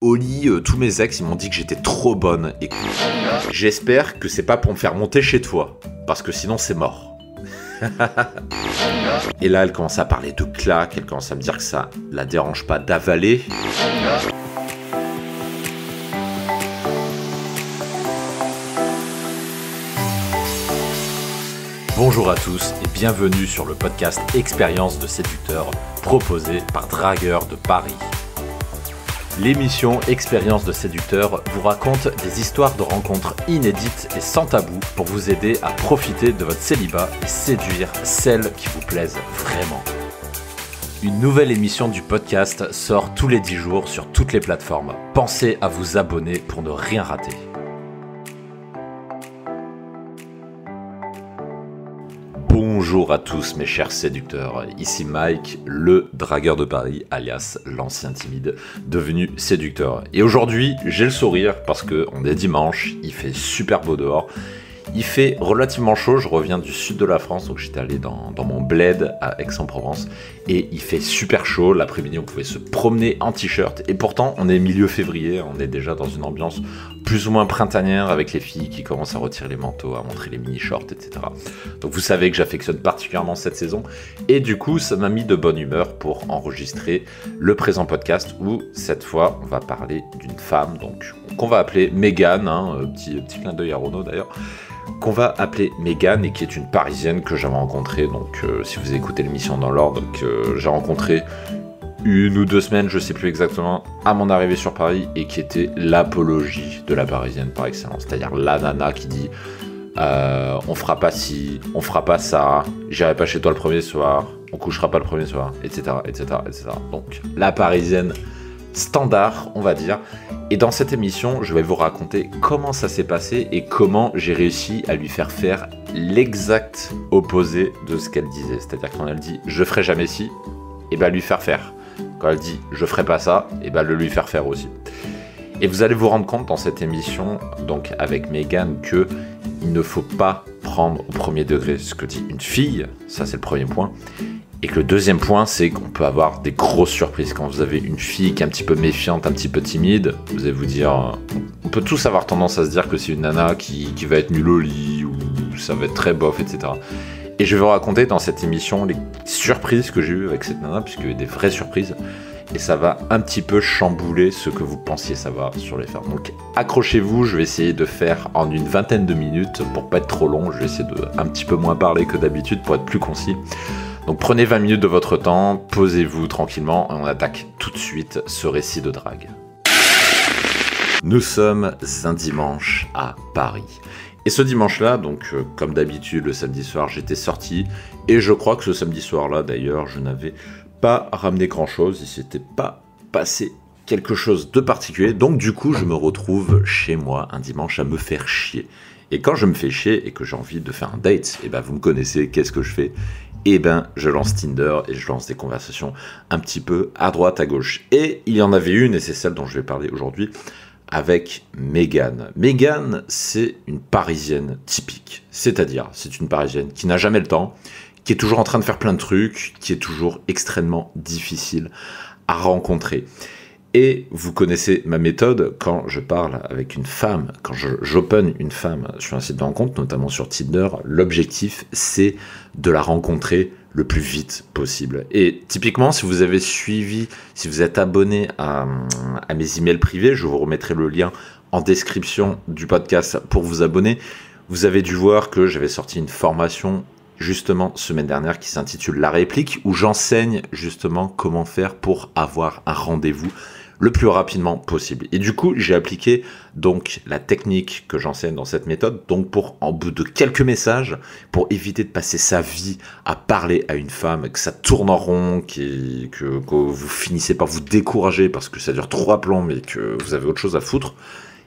Au lit, tous mes ex, ils m'ont dit que j'étais trop bonne. Et j'espère que c'est pas pour me faire monter chez toi, parce que sinon c'est mort. Et là, elle commence à parler de claques, elle commence à me dire que ça la dérange pas d'avaler. Bonjour à tous et bienvenue sur le podcast Expérience de séducteur proposé par Dragueur de Paris. L'émission Expérience de séducteur vous raconte des histoires de rencontres inédites et sans tabou pour vous aider à profiter de votre célibat et séduire celles qui vous plaisent vraiment. Une nouvelle émission du podcast sort tous les 10 jours sur toutes les plateformes. Pensez à vous abonner pour ne rien rater. Bonjour à tous mes chers séducteurs, ici Mike, le dragueur de Paris, alias l'ancien timide, devenu séducteur. Et aujourd'hui, j'ai le sourire parce qu'on est dimanche, il fait super beau dehors, il fait relativement chaud, je reviens du sud de la France, donc j'étais allé dans mon bled à Aix-en-Provence, et il fait super chaud, l'après-midi on pouvait se promener en t-shirt, et pourtant on est milieu février, on est déjà dans une ambiance plus ou moins printanière avec les filles qui commencent à retirer les manteaux, à montrer les mini-shorts, etc. Donc vous savez que j'affectionne particulièrement cette saison, et du coup ça m'a mis de bonne humeur pour enregistrer le présent podcast où cette fois on va parler d'une femme, donc qu'on va appeler Mégane, petit clin d'œil à Renaud d'ailleurs, qu'on va appeler Mégane et qui est une Parisienne que j'avais rencontrée, donc si vous écoutez l'émission dans l'ordre, que j'ai rencontrée 1 ou 2 semaines, je sais plus exactement, à mon arrivée sur Paris, et qui était l'apologie de la Parisienne par excellence, c'est-à-dire la nana qui dit on fera pas ci, on fera pas ça, j'irai pas chez toi le premier soir, on couchera pas le premier soir, etc., etc., etc. Donc la Parisienne standard, on va dire. Et dans cette émission, je vais vous raconter comment ça s'est passé et comment j'ai réussi à lui faire faire l'exact opposé de ce qu'elle disait. C'est-à-dire quand elle dit « je ferai jamais ci », et ben lui faire faire. Quand elle dit « je ferai pas ça », et ben le lui faire faire aussi. Et vous allez vous rendre compte dans cette émission, donc avec Mégane, que il ne faut pas prendre au premier degré ce que dit une fille, ça c'est le premier point. Et que le deuxième point, c'est qu'on peut avoir des grosses surprises. Quand vous avez une fille qui est un petit peu méfiante, un petit peu timide, vous allez vous dire... On peut tous avoir tendance à se dire que c'est une nana qui va être nulle au lit, ou ça va être très bof, etc. Et je vais vous raconter dans cette émission les surprises que j'ai eues avec cette nana, puisqu'il y a eu des vraies surprises. Et ça va un petit peu chambouler ce que vous pensiez savoir sur les femmes. Donc accrochez-vous, je vais essayer de faire en une 20aine de minutes, pour pas être trop long. Je vais essayer de un petit peu moins parler que d'habitude, pour être plus concis. Donc prenez 20 minutes de votre temps, posez-vous tranquillement et on attaque tout de suite ce récit de drague. Nous sommes un dimanche à Paris. Et ce dimanche-là, donc comme d'habitude le samedi soir, j'étais sorti. Et je crois que ce samedi soir-là, d'ailleurs, je n'avais pas ramené grand-chose. Il s'était pas passé quelque chose de particulier. Donc du coup, je me retrouve chez moi un dimanche à me faire chier. Et quand je me fais chier et que j'ai envie de faire un date, et ben vous me connaissez, qu'est-ce que je fais ? Et ben je lance Tinder et je lance des conversations un petit peu à droite, à gauche. Et il y en avait une, et c'est celle dont je vais parler aujourd'hui, avec Mégane. Mégane, c'est une Parisienne typique. C'est-à-dire, c'est une Parisienne qui n'a jamais le temps, qui est toujours en train de faire plein de trucs, qui est toujours extrêmement difficile à rencontrer. Et vous connaissez ma méthode quand je parle avec une femme, quand j'open une femme sur un site de rencontre, notamment sur Tinder, l'objectif c'est de la rencontrer le plus vite possible. Et typiquement, si vous avez suivi, si vous êtes abonné à mes emails privés, je vous remettrai le lien en description du podcast pour vous abonner. Vous avez dû voir que j'avais sorti une formation justement semaine dernière qui s'intitule La réplique, où j'enseigne justement comment faire pour avoir un rendez-vous le plus rapidement possible. Et du coup, j'ai appliqué donc la technique que j'enseigne dans cette méthode, donc pour, en bout de quelques messages, pour éviter de passer sa vie à parler à une femme, que ça tourne en rond, que vous finissez par vous décourager parce que ça dure 3 plombs, mais que vous avez autre chose à foutre.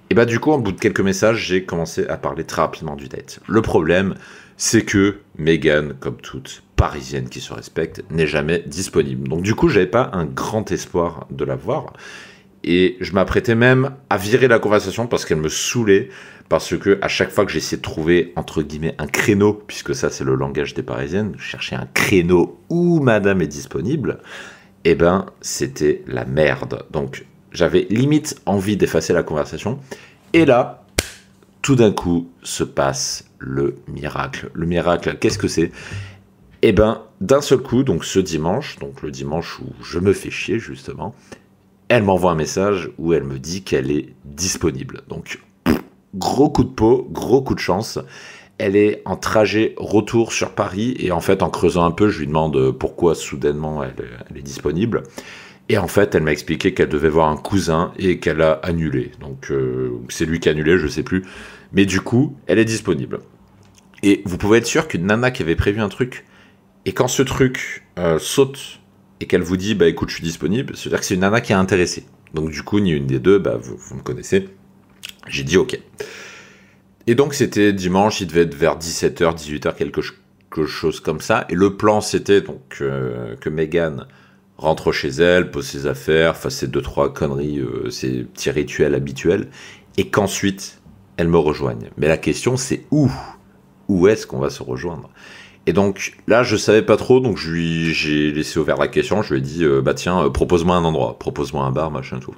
Et bah du coup, en bout de quelques messages, j'ai commencé à parler très rapidement du date. Le problème, c'est que Mégane, comme toute Parisienne qui se respecte, n'est jamais disponible. Donc du coup, j'avais pas un grand espoir de la voir. Et je m'apprêtais même à virer la conversation parce qu'elle me saoulait, parce que à chaque fois que j'essayais de trouver, entre guillemets, un créneau, puisque ça c'est le langage des Parisiennes, chercher un créneau où madame est disponible, eh ben c'était la merde. Donc J'avais limite envie d'effacer la conversation. Et là, tout d'un coup, se passe le miracle. Le miracle, qu'est-ce que c'est? Eh ben, d'un seul coup, donc ce dimanche, donc le dimanche où je me fais chier justement, elle m'envoie un message où elle me dit qu'elle est disponible. Donc, gros coup de peau, gros coup de chance. Elle est en trajet retour sur Paris et en fait, en creusant un peu, je lui demande pourquoi soudainement elle est disponible. Et en fait, elle m'a expliqué qu'elle devait voir un cousin et qu'elle a annulé. Donc, c'est lui qui a annulé, je sais plus. Mais du coup, elle est disponible. Et vous pouvez être sûr qu'une nana qui avait prévu un truc, et quand ce truc saute et qu'elle vous dit, bah écoute, je suis disponible, c'est-à-dire que c'est une nana qui est intéressée. Donc du coup, ni une des deux, bah vous me connaissez. J'ai dit ok. Et donc c'était dimanche, il devait être vers 17h, 18h, quelque chose comme ça. Et le plan, c'était donc que Megan rentre chez elle, pose ses affaires, fasse ses 2-3 conneries, ses petits rituels habituels, et qu'ensuite, elle me rejoigne. Mais la question, c'est où? Où est-ce qu'on va se rejoindre? Et donc là, je savais pas trop, donc j'ai laissé ouvert la question. Je lui ai dit, bah tiens, propose-moi un endroit, propose-moi un bar, machin, tout.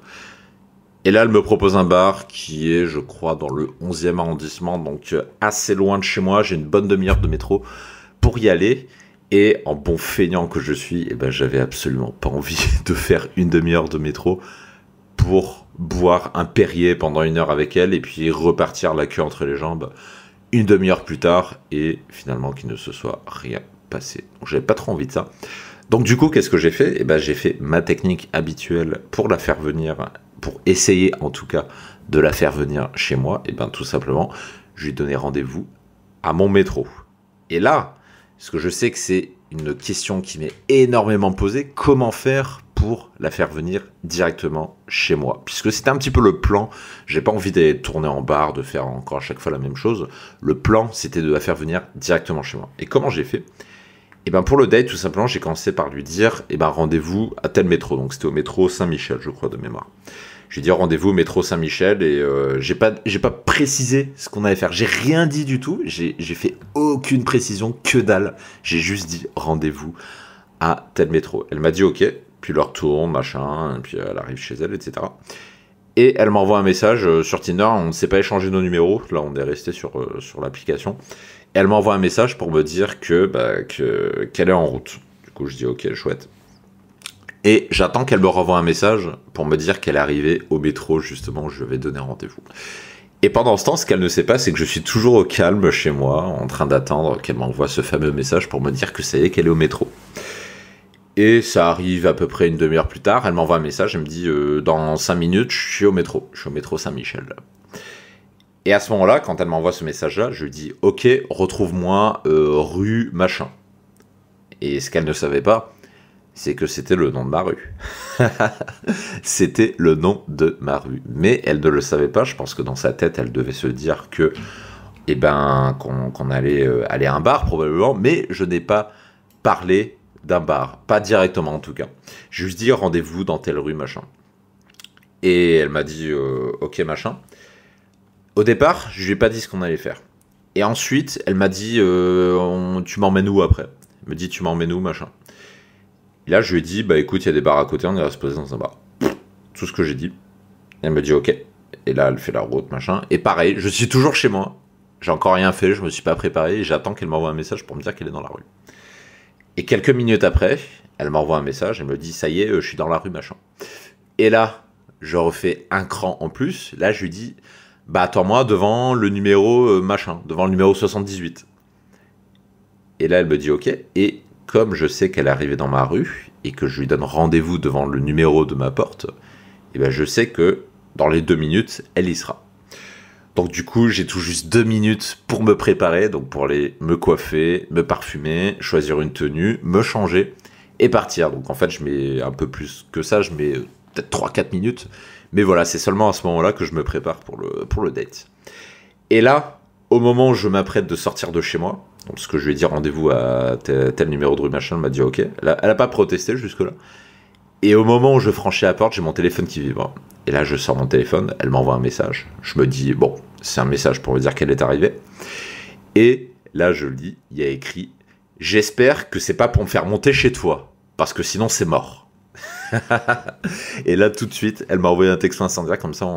Et là, elle me propose un bar qui est, je crois, dans le 11e arrondissement, donc assez loin de chez moi. J'ai une bonne demi-heure de métro pour y aller. Et en bon feignant que je suis, eh ben, j'avais absolument pas envie de faire une demi-heure de métro pour boire un Perrier pendant 1 heure avec elle et puis repartir la queue entre les jambes une demi-heure plus tard et finalement qu'il ne se soit rien passé. Donc j'avais pas trop envie de ça. Donc du coup, qu'est-ce que j'ai fait? Eh ben, j'ai fait ma technique habituelle pour la faire venir, pour essayer en tout cas de la faire venir chez moi. Et ben tout simplement, je lui ai donné rendez-vous à mon métro. Et là, parce que je sais que c'est une question qui m'est énormément posée, comment faire pour la faire venir directement chez moi? Puisque c'était un petit peu le plan, j'ai pas envie d'aller tourner en bar, de faire encore à chaque fois la même chose. Le plan, c'était de la faire venir directement chez moi. Et comment j'ai fait? Et ben pour le date, tout simplement, j'ai commencé par lui dire, et ben rendez-vous à tel métro. Donc c'était au métro Saint-Michel, je crois, de mémoire. J'ai dit rendez-vous au métro Saint-Michel et j'ai pas précisé ce qu'on allait faire. J'ai rien dit du tout. J'ai fait aucune précision, que dalle. J'ai juste dit rendez-vous à tel métro. Elle m'a dit ok, puis leur tourne, machin, et puis elle arrive chez elle, etc. Et elle m'envoie un message sur Tinder. On ne s'est pas échangé nos numéros. Là, on est resté sur l'application. Et elle m'envoie un message pour me dire qu'elle est en route. Du coup, je dis ok, chouette. Et j'attends qu'elle me renvoie un message pour me dire qu'elle est arrivée au métro, justement, où je vais donner rendez-vous. Et pendant ce temps, ce qu'elle ne sait pas, c'est que je suis toujours au calme chez moi, en train d'attendre qu'elle m'envoie ce fameux message pour me dire que ça y est, qu'elle est au métro. Et ça arrive à peu près une demi-heure plus tard, elle m'envoie un message, elle me dit dans 5 minutes, je suis au métro Saint-Michel. Et à ce moment-là, quand elle m'envoie ce message-là, je lui dis ok, retrouve-moi rue machin. Et ce qu'elle ne savait pas, c'est que c'était le nom de ma rue. C'était le nom de ma rue. Mais elle ne le savait pas, je pense que dans sa tête, elle devait se dire que, eh ben, qu'on allait aller à un bar, probablement, mais je n'ai pas parlé d'un bar. Pas directement, en tout cas. J'ai juste dit rendez-vous dans telle rue, machin. Et elle m'a dit, ok, machin. Au départ, je lui ai pas dit ce qu'on allait faire. Et ensuite, elle m'a dit, tu m'emmènes où après? Elle me dit, tu m'emmènes où, machin. Et là, je lui ai dit, bah écoute, il y a des bars à côté, on ira se poser dans un bar. Tout ce que j'ai dit. Elle me dit, ok. Et là, elle fait la route, machin. Et pareil, je suis toujours chez moi. J'ai encore rien fait, je me suis pas préparé. Et j'attends qu'elle m'envoie un message pour me dire qu'elle est dans la rue. Et quelques minutes après, elle m'envoie un message, elle me dit, ça y est, je suis dans la rue, machin. Et là, je refais un cran en plus. Là, je lui dis, bah attends-moi devant le numéro machin, devant le numéro 78. Et là, elle me dit, ok. Et comme je sais qu'elle est arrivée dans ma rue et que je lui donne rendez-vous devant le numéro de ma porte, et ben je sais que dans les 2 minutes, elle y sera. Donc du coup, j'ai tout juste 2 minutes pour me préparer, donc pour aller me coiffer, me parfumer, choisir une tenue, me changer et partir. Donc en fait, je mets un peu plus que ça, je mets peut-être 3-4 minutes. Mais voilà, c'est seulement à ce moment-là que je me prépare pour le date. Et là, au moment où je m'apprête de sortir de chez moi, parce que je lui ai dit rendez-vous à tel numéro de rue machin, elle m'a dit ok. Elle a pas protesté jusque-là. Et au moment où je franchis la porte, j'ai mon téléphone qui vibre. Et là, je sors mon téléphone, elle m'envoie un message. Je me dis, bon, c'est un message pour me dire qu'elle est arrivée. Et là, je le lis, il y a écrit « J'espère que c'est pas pour me faire monter chez toi, parce que sinon c'est mort. » Et là, tout de suite, elle m'a envoyé un texto incendiaire comme ça.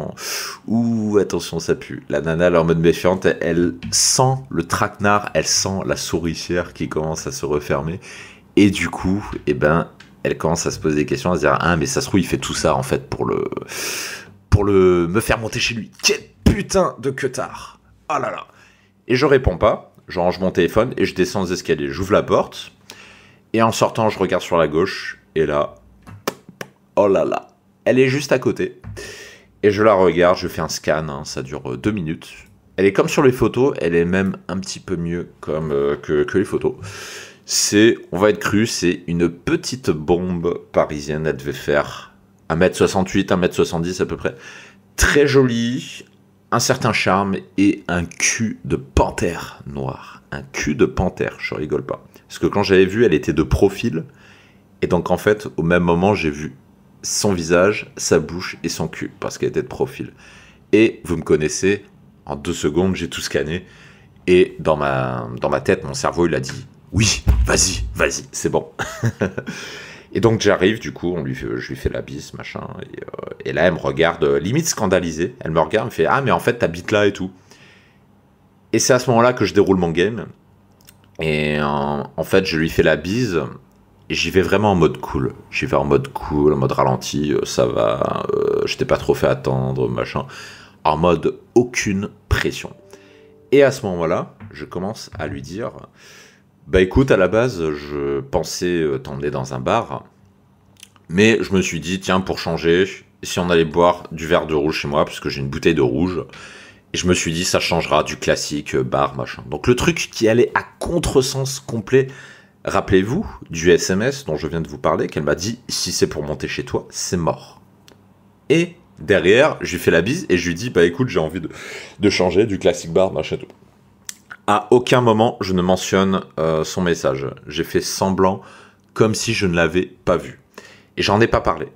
Ouh, attention, ça pue. La nana, elle est en mode méfiante. Elle sent le traquenard, elle sent la souricière qui commence à se refermer. Et du coup, eh ben, elle commence à se poser des questions, à se dire ah, mais ça se trouve, il fait tout ça en fait pour me faire monter chez lui. Quel putain de queutard. Oh là là. Et je réponds pas. Je range mon téléphone et je descends les escaliers. J'ouvre la porte. Et en sortant, je regarde sur la gauche. Et là, oh là là, elle est juste à côté. Et je la regarde, je fais un scan, hein, ça dure 2 minutes. Elle est comme sur les photos, elle est même un petit peu mieux comme, que les photos. On va être cru, c'est une petite bombe parisienne. Elle devait faire 1m68, 1m70 à peu près. Très jolie, un certain charme et un cul de panthère noire. Un cul de panthère, je rigole pas. Parce que quand j'avais vu, elle était de profil. Et donc en fait, au même moment, j'ai vu son visage, sa bouche et son cul, parce qu'elle était de profil. Et vous me connaissez, en 2 secondes, j'ai tout scanné. Et dans ma tête, mon cerveau, il a dit « Oui, vas-y, c'est bon. » Et donc j'arrive, du coup, je lui fais la bise, machin. Et là, elle me regarde, limite scandalisée. Elle me regarde, elle me fait « Ah, mais en fait, t'habites là et tout. » Et c'est à ce moment-là que je déroule mon game. Et en fait, je lui fais la bise. Et j'y vais vraiment en mode cool. J'y vais en mode cool, en mode ralenti, ça va, je t'ai pas trop fait attendre, machin. En mode aucune pression. Et à ce moment-là, je commence à lui dire, bah écoute, à la base, je pensais t'emmener dans un bar, mais je me suis dit, tiens, pour changer, si on allait boire du verre de rouge chez moi, parce que j'ai une bouteille de rouge, et je me suis dit, ça changera du classique bar, machin. Donc le truc qui allait à contresens complet. Rappelez-vous du SMS dont je viens de vous parler, qu'elle m'a dit « Si c'est pour monter chez toi, c'est mort. » Et derrière, je lui fais la bise et je lui dis « Bah écoute, j'ai envie de changer du classique bar, machin tout. » À aucun moment, je ne mentionne son message. J'ai fait semblant comme si je ne l'avais pas vu. Et j'en ai pas parlé.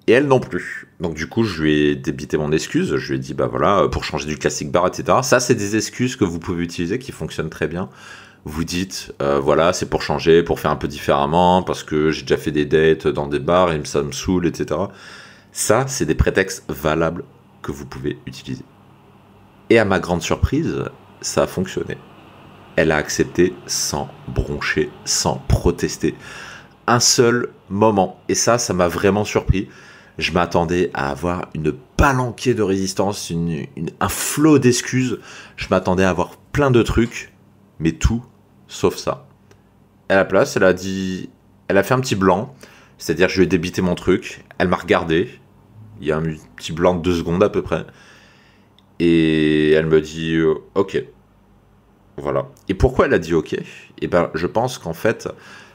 Et elle non plus. Donc du coup, je lui ai débité mon excuse. Je lui ai dit « Bah voilà, pour changer du classique bar, etc. » Ça, c'est des excuses que vous pouvez utiliser qui fonctionnent très bien. Vous dites, voilà, c'est pour changer, pour faire un peu différemment, parce que j'ai déjà fait des dates dans des bars et ça me saoule, etc. Ça, c'est des prétextes valables que vous pouvez utiliser. Et à ma grande surprise, ça a fonctionné. Elle a accepté sans broncher, sans protester. Un seul moment. Et ça m'a vraiment surpris. Je m'attendais à avoir une palanquée de résistance, un flot d'excuses. Je m'attendais à avoir plein de trucs, mais tout sauf ça. À la place, elle a fait un petit blanc, c'est-à-dire que je lui ai débité mon truc, elle m'a regardé, il y a un petit blanc de 2 secondes à peu près, et elle me dit ok. Voilà. Et pourquoi elle a dit ok? Eh ben, je pense qu'en fait,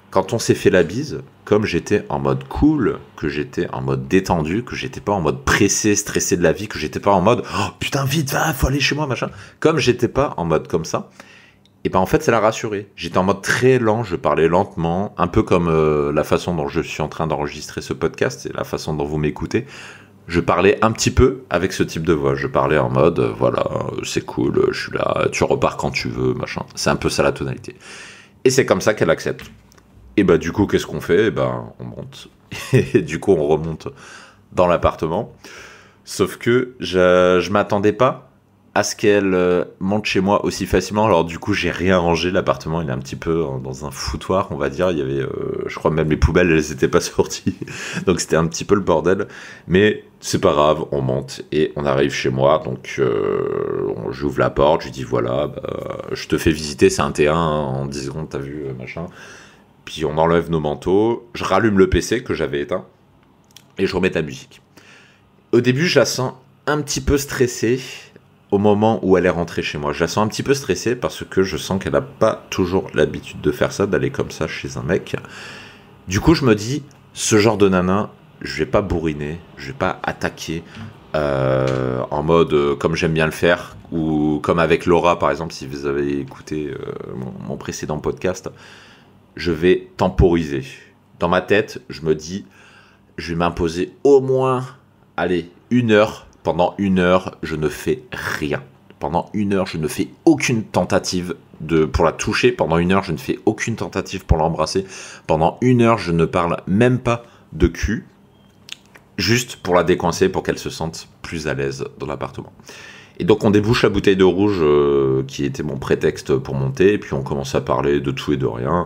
quand on s'est fait la bise, comme j'étais en mode cool, que j'étais en mode détendu, que j'étais pas en mode pressé, stressé de la vie, que j'étais pas en mode oh putain vite, va, faut aller chez moi, machin. Comme j'étais pas en mode comme ça, et ben en fait ça l'a rassuré. J'étais en mode très lent, je parlais lentement, un peu comme la façon dont je suis en train d'enregistrer ce podcast et la façon dont vous m'écoutez. Je parlais un petit peu avec ce type de voix. Je parlais en mode voilà, c'est cool, je suis là, tu repars quand tu veux, machin. C'est un peu ça la tonalité. Et c'est comme ça qu'elle accepte. Et bah du coup qu'est-ce qu'on fait? Et ben on monte. Et du coup on remonte dans l'appartement. Sauf que je m'attendais pas à ce qu'elle monte chez moi aussi facilement. Alors du coup j'ai rien rangé, l'appartement il est un petit peu dans un foutoir on va dire, il y avait je crois même les poubelles elles étaient pas sorties donc c'était un petit peu le bordel, mais c'est pas grave, on monte et on arrive chez moi. Donc j'ouvre la porte, je lui dis voilà je te fais visiter, c'est un T1 en 10 secondes t'as vu machin, puis on enlève nos manteaux, je rallume le PC que j'avais éteint et je remets la musique. Au début je la sens un petit peu stressée. Au moment où elle est rentrée chez moi, je la sens un petit peu stressée parce que je sens qu'elle n'a pas toujours l'habitude de faire ça, d'aller comme ça chez un mec. Du coup, je me dis, ce genre de nana, je vais pas bourriner, je vais pas attaquer en mode comme j'aime bien le faire, ou comme avec Laura par exemple, si vous avez écouté mon précédent podcast, je vais temporiser. Dans ma tête, je me dis, je vais m'imposer au moins, allez, 1 heure. Pendant 1 heure, je ne fais rien. Pendant 1 heure, je ne fais aucune tentative pour la toucher. Pendant 1 heure, je ne fais aucune tentative pour l'embrasser. Pendant 1 heure, je ne parle même pas de cul. juste pour la décoincer, pour qu'elle se sente plus à l'aise dans l'appartement. Et donc on débouche la bouteille de rouge qui était mon prétexte pour monter, et puis on commence à parler de tout et de rien.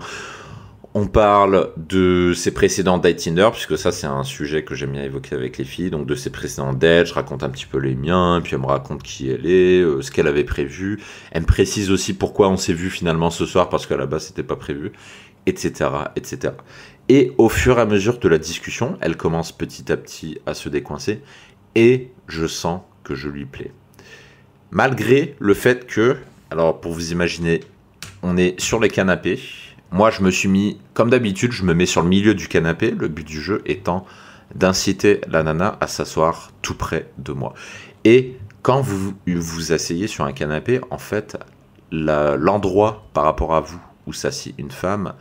On parle de ses précédents dates Tinder, puisque ça c'est un sujet que j'aime bien évoquer avec les filles, donc de ses précédents dates, je raconte un petit peu les miens, puis elle me raconte qui elle est, ce qu'elle avait prévu, elle me précise aussi pourquoi on s'est vu finalement ce soir, parce qu'à la base c'était pas prévu, etc., etc. Et au fur et à mesure de la discussion, elle commence petit à petit à se décoincer, et je sens que je lui plais. Malgré le fait que, alors pour vous imaginer, on est sur les canapés. Moi, je me suis mis, comme d'habitude, je me mets sur le milieu du canapé, le but du jeu étant d'inciter la nana à s'asseoir tout près de moi. Et quand vous vous asseyez sur un canapé, en fait, l'endroit par rapport à vous où s'assied une femme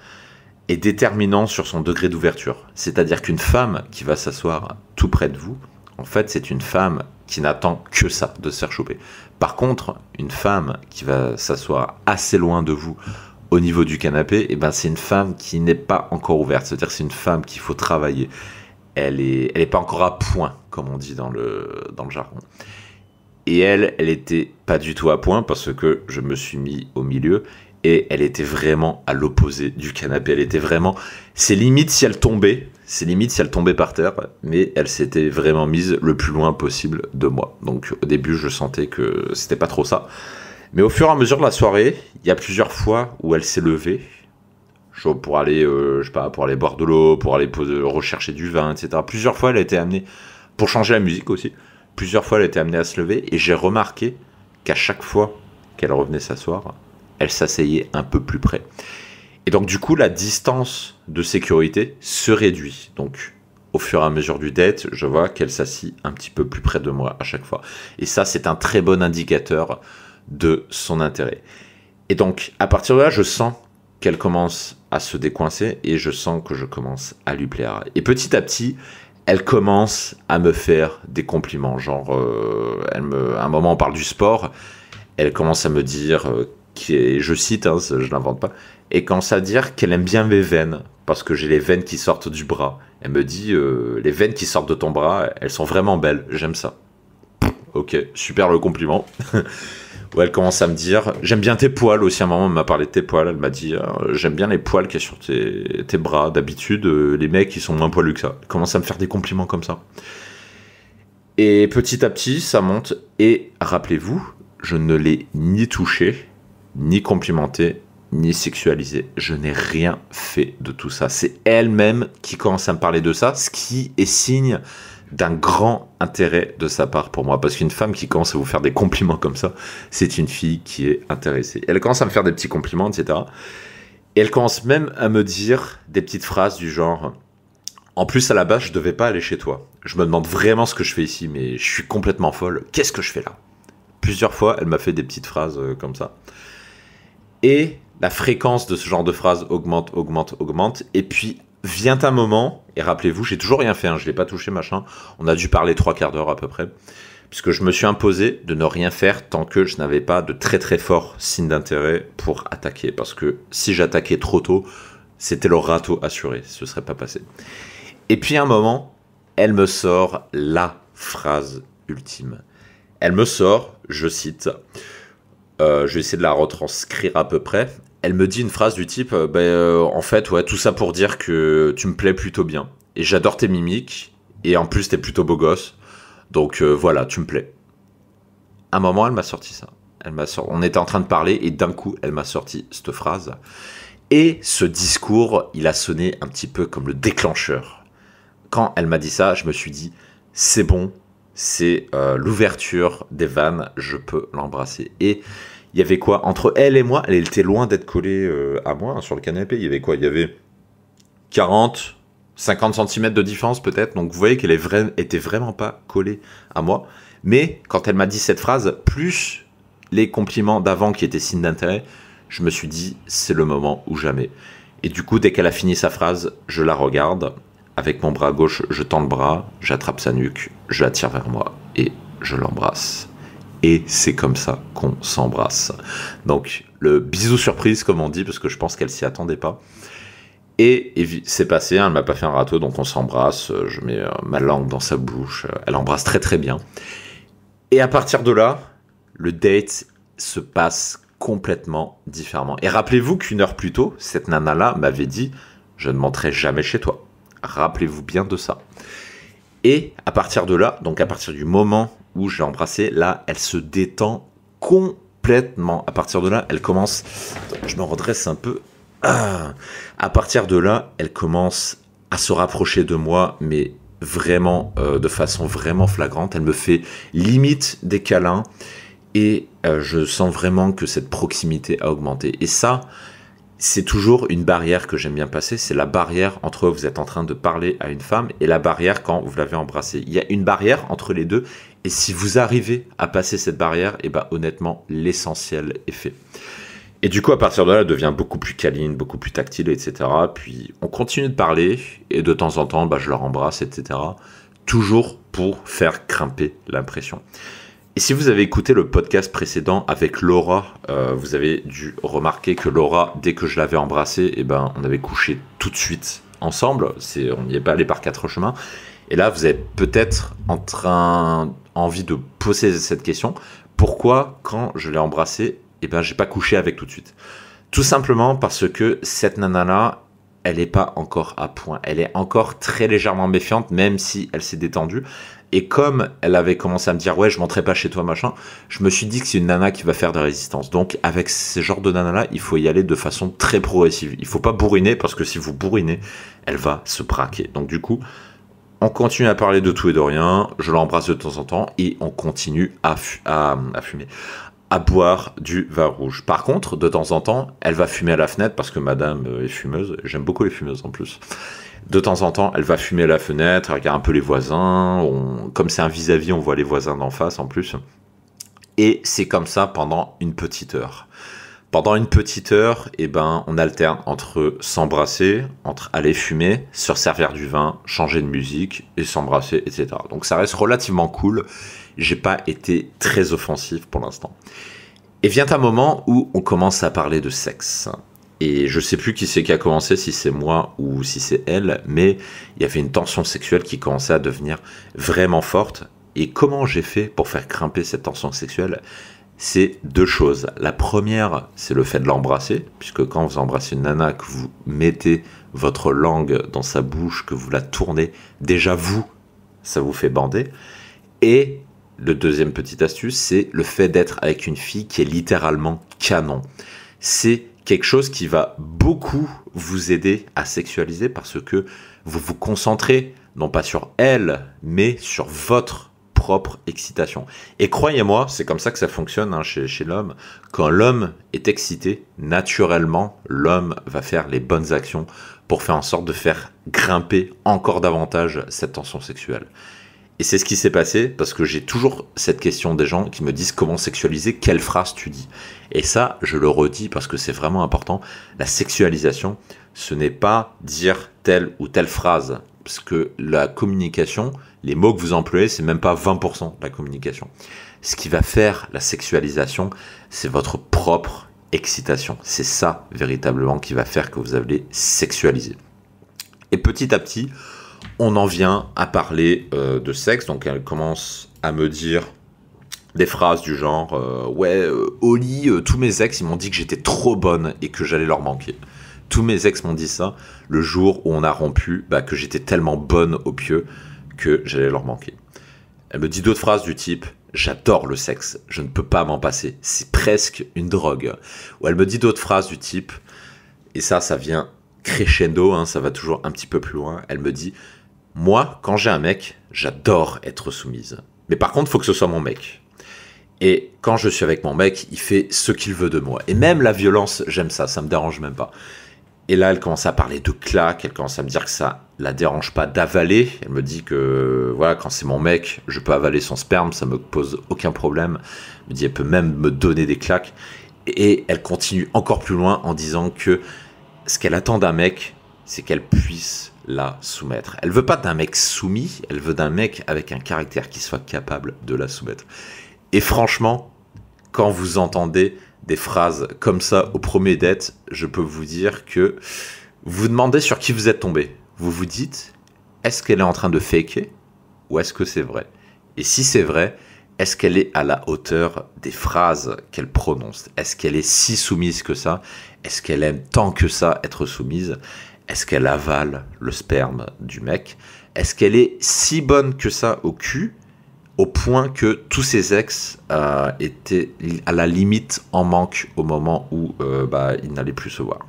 est déterminant sur son degré d'ouverture. C'est-à-dire qu'une femme qui va s'asseoir tout près de vous, en fait, c'est une femme qui n'attend que ça, de se faire choper. Par contre, une femme qui va s'asseoir assez loin de vous, au niveau du canapé, eh ben, c'est une femme qui n'est pas encore ouverte. C'est-à-dire que c'est une femme qu'il faut travailler. Elle est pas encore à point, comme on dit dans le jargon. Et elle était pas du tout à point parce que je me suis mis au milieu et elle était vraiment à l'opposé du canapé. Elle était vraiment... C'est limite si elle tombait par terre, mais elle s'était vraiment mise le plus loin possible de moi. Donc au début, je sentais que c'était pas trop ça. Mais au fur et à mesure de la soirée, il y a plusieurs fois où elle s'est levée pour aller, je sais pas, pour aller boire de l'eau, pour aller rechercher du vin, etc. Plusieurs fois, elle a été amenée, pour changer la musique aussi, plusieurs fois, elle a été amenée à se lever. Et j'ai remarqué qu'à chaque fois qu'elle revenait s'asseoir, elle s'asseyait un peu plus près. Et donc, du coup, la distance de sécurité se réduit. Donc, au fur et à mesure du date, je vois qu'elle s'assit un petit peu plus près de moi à chaque fois. Et ça, c'est un très bon indicateur de son intérêt. Et donc, à partir de là, je sens qu'elle commence à se décoincer et je sens que je commence à lui plaire. Et petit à petit, elle commence à me faire des compliments. Genre, à un moment, on parle du sport. Elle commence à me dire, je cite, hein, je l'invente pas, et commence à dire qu'elle aime bien mes veines, parce que j'ai les veines qui sortent du bras. Elle me dit, les veines qui sortent de ton bras, elles sont vraiment belles, j'aime ça. Ok, super le compliment. Où elle commence à me dire, j'aime bien tes poils aussi. À un moment, elle m'a parlé de tes poils. Elle m'a dit, j'aime bien les poils qu'il y a sur tes bras. D'habitude, les mecs, ils sont moins poilus que ça. Elle commence à me faire des compliments comme ça. Et petit à petit, ça monte. Et rappelez-vous, je ne l'ai ni touché, ni complimenté, ni sexualisé. Je n'ai rien fait de tout ça. C'est elle-même qui commence à me parler de ça, ce qui est signe d'un grand intérêt de sa part pour moi, parce qu'une femme qui commence à vous faire des compliments comme ça, c'est une fille qui est intéressée. Elle commence à me faire des petits compliments, etc. Et elle commence même à me dire des petites phrases du genre « En plus, à la base, je devais pas aller chez toi. Je me demande vraiment ce que je fais ici, mais je suis complètement folle. Qu'est-ce que je fais là ?» Plusieurs fois, elle m'a fait des petites phrases comme ça. Et la fréquence de ce genre de phrases augmente, augmente, augmente. Et puis, vient un moment, et rappelez-vous, j'ai toujours rien fait, hein, je ne l'ai pas touché, machin. On a dû parler 3/4 d'heure à peu près. Puisque je me suis imposé de ne rien faire tant que je n'avais pas de très très fort signe d'intérêt pour attaquer. Parce que si j'attaquais trop tôt, c'était le râteau assuré, ce ne serait pas passé. Et puis à un moment, elle me sort la phrase ultime. Elle me sort, je cite, je vais essayer de la retranscrire à peu près. Elle me dit une phrase du type, en fait, ouais, tout ça pour dire que tu me plais plutôt bien. Et j'adore tes mimiques, et en plus t'es plutôt beau gosse. Donc voilà, tu me plais. À un moment, elle m'a sorti ça. On était en train de parler, et d'un coup, elle m'a sorti cette phrase. Et ce discours, il a sonné un petit peu comme le déclencheur. Quand elle m'a dit ça, je me suis dit, c'est bon, c'est l'ouverture des vannes, je peux l'embrasser. Et il y avait quoi entre elle et moi? Elle était loin d'être collée à moi, hein, sur le canapé. Il y avait quoi? Il y avait 40, 50 cm de différence peut-être. Donc vous voyez qu'elle était vraiment pas collée à moi. Mais quand elle m'a dit cette phrase, plus les compliments d'avant qui étaient signes d'intérêt, je me suis dit, c'est le moment ou jamais. Et du coup, dès qu'elle a fini sa phrase, je la regarde. Avec mon bras gauche, je tends le bras, j'attrape sa nuque, je la tire vers moi et je l'embrasse. Et c'est comme ça qu'on s'embrasse. Donc, le bisou surprise, comme on dit, parce que je pense qu'elle s'y attendait pas. Et c'est passé, hein, elle m'a pas fait un râteau, donc on s'embrasse, je mets ma langue dans sa bouche, elle embrasse très très bien. Et à partir de là, le date se passe complètement différemment. Et rappelez-vous qu'une heure plus tôt, cette nana-là m'avait dit « Je ne monterai jamais chez toi ». Rappelez-vous bien de ça. Et à partir de là, donc à partir du moment où je l'ai embrassée, là, elle se détend complètement. À partir de là, elle commence... Je me redresse un peu. À partir de là, elle commence à se rapprocher de moi, mais vraiment, de façon vraiment flagrante. Elle me fait limite des câlins et je sens vraiment que cette proximité a augmenté. Et ça, c'est toujours une barrière que j'aime bien passer, c'est la barrière entre vous êtes en train de parler à une femme et la barrière quand vous l'avez embrassée. Il y a une barrière entre les deux et si vous arrivez à passer cette barrière, et ben honnêtement, l'essentiel est fait. Et du coup, à partir de là, elle devient beaucoup plus câline, beaucoup plus tactile, etc. Puis on continue de parler et de temps en temps, je leur embrasse, etc. Toujours pour faire grimper l'impression. Et si vous avez écouté le podcast précédent avec Laura, vous avez dû remarquer que Laura, dès que je l'avais embrassée, on avait couché tout de suite ensemble. On n'y est pas allé par quatre chemins. Et là, vous avez peut-être envie de poser cette question. Pourquoi, quand je l'ai embrassée, j'ai pas couché avec tout de suite? Tout simplement parce que cette nana-là, elle n'est pas encore à point. Elle est encore très légèrement méfiante, même si elle s'est détendue. Et comme elle avait commencé à me dire « Ouais, je ne monterai pas chez toi, machin », je me suis dit que c'est une nana qui va faire des résistances. Donc, avec ce genre de nana-là, il faut y aller de façon très progressive. Il ne faut pas bourriner, parce que si vous bourrinez, elle va se braquer. Donc, du coup, on continue à parler de tout et de rien. Je l'embrasse de temps en temps et on continue à fumer, à boire du vin rouge. Par contre, de temps en temps, elle va fumer à la fenêtre, parce que madame est fumeuse. J'aime beaucoup les fumeuses en plus. De temps en temps, elle va fumer à la fenêtre, elle regarde un peu les voisins. Comme c'est un vis-à-vis, on voit les voisins d'en face en plus. Et c'est comme ça pendant une petite heure. Pendant une petite heure, on alterne entre s'embrasser, entre aller fumer, se servir du vin, changer de musique et s'embrasser, etc. Donc ça reste relativement cool. J'ai pas été très offensif pour l'instant. Et vient un moment où on commence à parler de sexe. Et je sais plus qui c'est qui a commencé, si c'est moi ou si c'est elle, mais il y avait une tension sexuelle qui commençait à devenir vraiment forte. Et comment j'ai fait pour faire grimper cette tension sexuelle? C'est deux choses. La première, c'est le fait de l'embrasser, puisque quand vous embrassez une nana, que vous mettez votre langue dans sa bouche, que vous la tournez, déjà vous, ça vous fait bander. Et le deuxième petite astuce, c'est le fait d'être avec une fille qui est littéralement canon. C'est quelque chose qui va beaucoup vous aider à sexualiser parce que vous vous concentrez non pas sur elle, mais sur votre propre excitation. Et croyez-moi, c'est comme ça que ça fonctionne chez l'homme. Quand l'homme est excité, naturellement, l'homme va faire les bonnes actions pour faire en sorte de faire grimper encore davantage cette tension sexuelle. Et c'est ce qui s'est passé parce que j'ai toujours cette question des gens qui me disent comment sexualiser, quelle phrase tu dis. Et ça, je le redis parce que c'est vraiment important. La sexualisation, ce n'est pas dire telle ou telle phrase. Parce que la communication, les mots que vous employez, c'est même pas 20% de la communication. Ce qui va faire la sexualisation, c'est votre propre excitation. C'est ça, véritablement, qui va faire que vous allez sexualiser. Et petit à petit, on en vient à parler de sexe, donc elle commence à me dire des phrases du genre au lit, tous mes ex ils m'ont dit que j'étais trop bonne et que j'allais leur manquer. Tous mes ex m'ont dit ça le jour où on a rompu, que j'étais tellement bonne au pieu que j'allais leur manquer. Elle me dit d'autres phrases du type j'adore le sexe, je ne peux pas m'en passer, c'est presque une drogue. Ou elle me dit d'autres phrases du type, et ça vient crescendo, ça va toujours un petit peu plus loin, elle me dit moi, quand j'ai un mec, j'adore être soumise. Mais par contre, il faut que ce soit mon mec. Et quand je suis avec mon mec, il fait ce qu'il veut de moi. Et même la violence, j'aime ça me dérange même pas. Et là, elle commence à parler de claques, elle commence à me dire que ça la dérange pas d'avaler. Elle me dit que voilà, quand c'est mon mec, je peux avaler son sperme, ça me pose aucun problème. Elle me dit, elle peut même me donner des claques. Et elle continue encore plus loin en disant que ce qu'elle attend d'un mec, c'est qu'elle puisse la soumettre. Elle veut pas d'un mec soumis, elle veut d'un mec avec un caractère qui soit capable de la soumettre. Et franchement, quand vous entendez des phrases comme ça au premier date, je peux vous dire que Vous vous demandez sur qui vous êtes tombé. Vous vous dites, est-ce qu'elle est en train de faker ou est-ce que c'est vrai? Et si c'est vrai, est-ce qu'elle est à la hauteur des phrases qu'elle prononce? Est-ce qu'elle est si soumise que ça? Est-ce qu'elle aime tant que ça être soumise? Est-ce qu'elle avale le sperme du mec? Est-ce qu'elle est si bonne que ça au cul, au point que tous ses ex étaient à la limite en manque au moment où ils n'allaient plus se voir?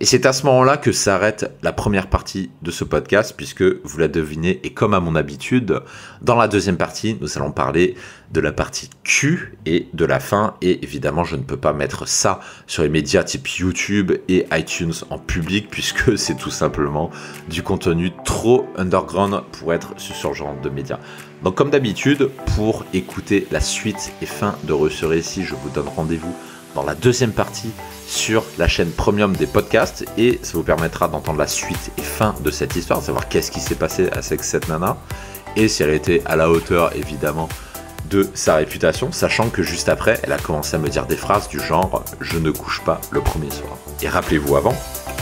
Et c'est à ce moment-là que s'arrête la première partie de ce podcast, puisque vous la devinez, et comme à mon habitude, dans la deuxième partie, nous allons parler de la partie Q et de la fin. Et évidemment, je ne peux pas mettre ça sur les médias type YouTube et iTunes en public, puisque c'est tout simplement du contenu trop underground pour être sur ce genre de médias. Donc comme d'habitude, pour écouter la suite et fin de ce récit, je vous donne rendez-vous dans la deuxième partie sur la chaîne premium des podcasts, et ça vous permettra d'entendre la suite et fin de cette histoire, de savoir qu'est-ce qui s'est passé avec cette nana et si elle était à la hauteur évidemment de sa réputation, sachant que juste après elle a commencé à me dire des phrases du genre « je ne couche pas le premier soir ». Et rappelez-vous avant,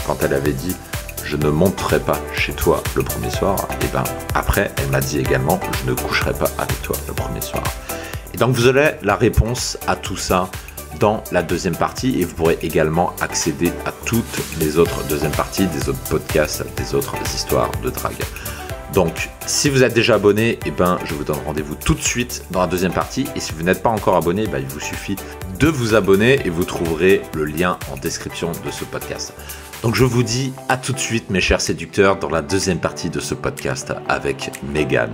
quand elle avait dit « je ne monterai pas chez toi le premier soir », et ben après elle m'a dit également « je ne coucherai pas avec toi le premier soir ». Et donc vous aurez la réponse à tout ça dans la deuxième partie, et vous pourrez également accéder à toutes les autres deuxièmes parties des autres podcasts, des autres histoires de drague. Donc si vous êtes déjà abonné, je vous donne rendez-vous tout de suite dans la deuxième partie, et si vous n'êtes pas encore abonné, il vous suffit de vous abonner et vous trouverez le lien en description de ce podcast. Donc je vous dis à tout de suite mes chers séducteurs dans la deuxième partie de ce podcast avec Megan.